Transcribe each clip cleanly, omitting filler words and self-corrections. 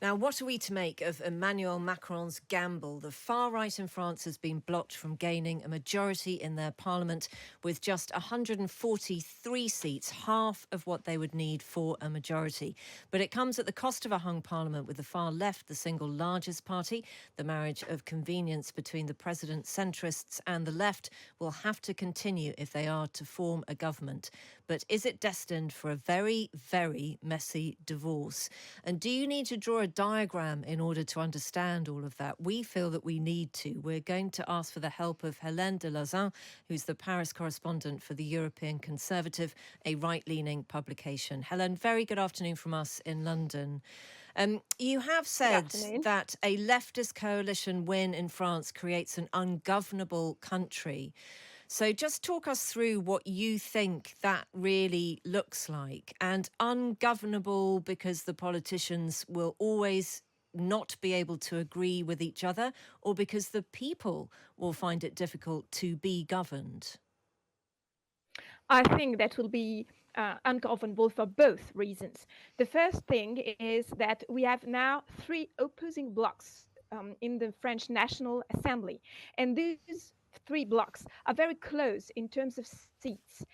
Now, what are we to make of Emmanuel Macron's gamble? The far right in France has been blocked from gaining a majority in their parliament with just 143 seats, half of what they would need for a majority. But it comes at the cost of a hung parliament with the far left, the single largest party. The marriage of convenience between the president's centrists and the left will have to continue if they are to form a government. But is it destined for a very, very messy divorce? And do you need to draw a diagram in order to understand all of that? We feel that we need to. We're going to ask for the help of Hélène de Lauzun, who's the Paris correspondent for the European Conservative, a right-leaning publication. Hélène, very good afternoon from us in London. You have said that a leftist coalition win in France creates an ungovernable country. So just talk us through what you think that really looks like. And ungovernable because the politicians will always not be able to agree with each other, or because the people will find it difficult to be governed? I think that will be ungovernable for both reasons. The first thing is that we have now three opposing blocs in the French National Assembly. And these three blocs are very close in terms of seats.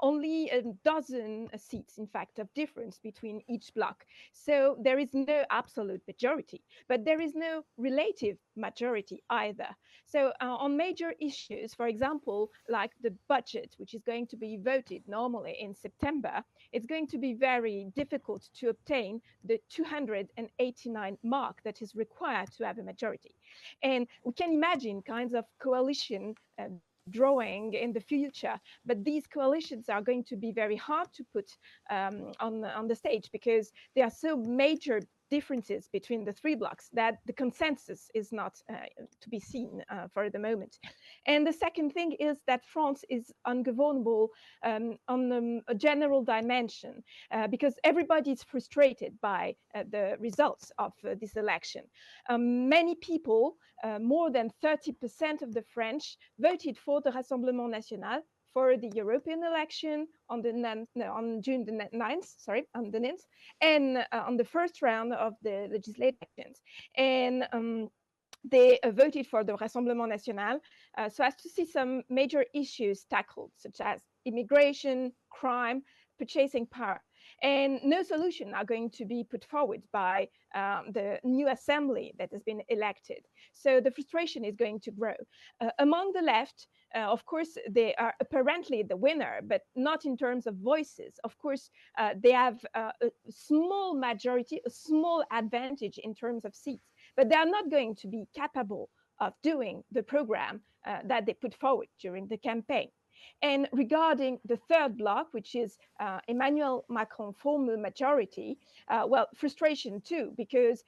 Only a dozen seats, in fact, of difference between each bloc. So there is no absolute majority, but there is no relative majority either. So on major issues, for example, like the budget, which is going to be voted normally in September, it's going to be very difficult to obtain the 289 mark that is required to have a majority. And we can imagine kinds of coalition drawing in the future, but these coalitions are going to be very hard to put on the stage because there are so major differences between the three blocs that the consensus is not to be seen for the moment. And the second thing is that France is ungovernable on a general dimension because everybody is frustrated by the results of this election. Many people, more than 30% of the French, voted for the Rassemblement National for the European election on June the 9th, and on the first round of the legislative elections. And they voted for the Rassemblement National so as to see some major issues tackled, such as immigration, crime, purchasing power. And no solution are going to be put forward by the new assembly that has been elected. So the frustration is going to grow. Among the left, of course, they are apparently the winner, but not in terms of voices. Of course, they have a small majority, a small advantage in terms of seats, but they are not going to be capable of doing the program that they put forward during the campaign. And regarding the third bloc, which is Emmanuel Macron former majority, frustration too, because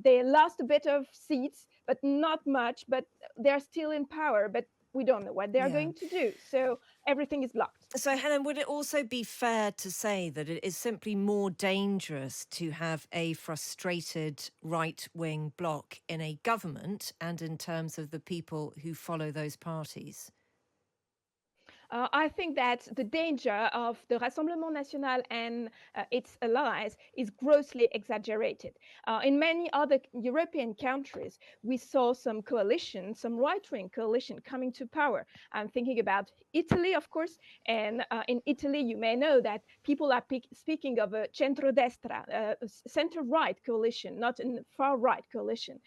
they lost a bit of seats, but not much, but they're still in power, but we don't know what they're going to do. So everything is blocked. So, Hélène, would it also be fair to say that it is simply more dangerous to have a frustrated right-wing bloc in a government and in terms of the people who follow those parties? I think that the danger of the Rassemblement National and its allies is grossly exaggerated. In many other European countries, we saw some coalition, some right-wing coalition coming to power. I'm thinking about Italy, of course, and in Italy, you may know that people are speaking of a centrodestra, a center-right coalition, not a far-right coalition.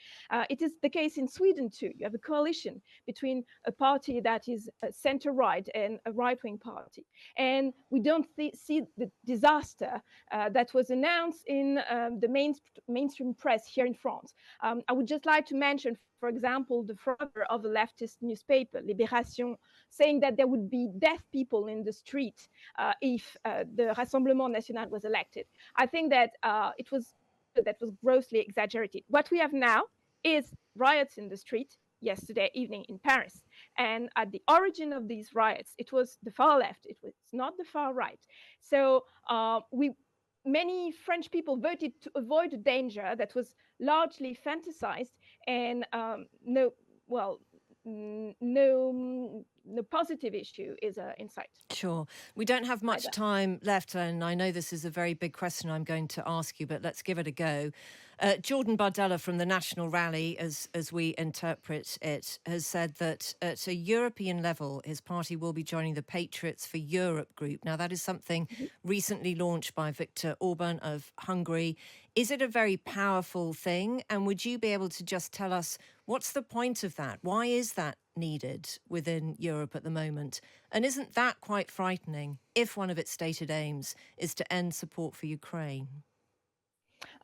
It is the case in Sweden too. You have a coalition between a party that is center-right and a right-wing party. And we don't see the disaster that was announced in the mainstream press here in France. I would just like to mention, for example, the front of a leftist newspaper, Libération, saying that there would be deaf people in the street if the Rassemblement National was elected. I think that it was grossly exaggerated. What we have now is riots in the street yesterday evening in Paris. And at the origin of these riots, it was the far left. It was not the far right. So many French people voted to avoid a danger that was largely fantasized and no positive issue is in sight. Sure. We don't have much time left, and I know this is a very big question I'm going to ask you, but let's give it a go. Jordan Bardella from the National Rally, as we interpret it, has said that at a European level, his party will be joining the Patriots for Europe group. Now, that is something recently launched by Viktor Orban of Hungary. Is it a very powerful thing? And would you be able to just tell us what's the point of that? Why is that needed within Europe at the moment? And isn't that quite frightening if one of its stated aims is to end support for Ukraine?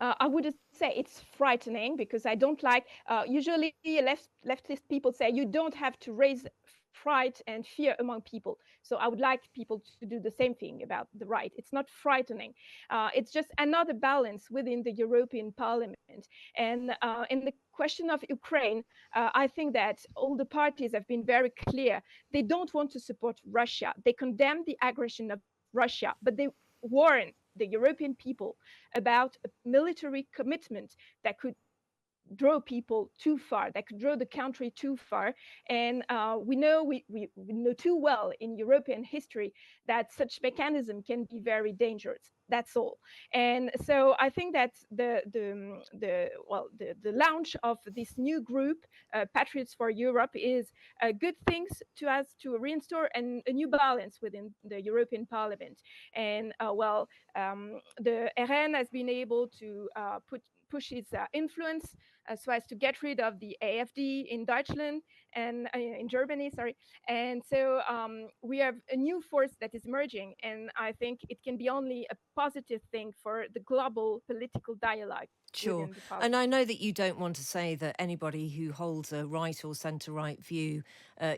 I wouldn't say it's frightening because I don't like. Usually, leftist people say you don't have to raise fright and fear among people. So I would like people to do the same thing about the right. It's not frightening. It's just another balance within the European Parliament. And in the question of Ukraine, I think that all the parties have been very clear. They don't want to support Russia. They condemn the aggression of Russia, but they warn the European people about a military commitment that could draw people too far, that could draw the country too far. And we know too well in European history that such mechanism can be very dangerous. That's all. And so I think that the launch of this new group, Patriots for Europe, is a good thing to us to reinstore a new balance within the European Parliament. And the RN has been able to push its influence so as to get rid of the AfD in Deutschland and in Germany, sorry. And so we have a new force that is emerging, and I think it can be only a positive thing for the global political dialogue. Sure. And I know that you don't want to say that anybody who holds a right or centre-right view,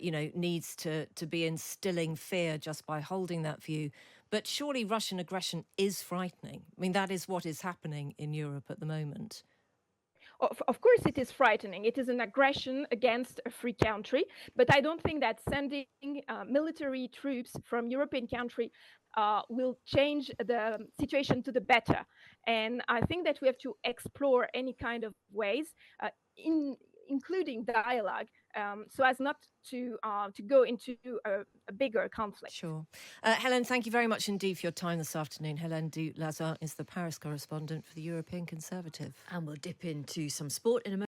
needs to be instilling fear just by holding that view. But surely Russian aggression is frightening. I mean, that is what is happening in Europe at the moment. Of course, it is frightening. It is an aggression against a free country. But I don't think that sending military troops from European country will change the situation to the better. And I think that we have to explore any kind of ways, including dialogue, so as not to go into a bigger conflict. Sure. Hélène, thank you very much indeed for your time this afternoon. Hélène du Lauzun is the Paris correspondent for the European Conservative. And we'll dip into some sport in a moment.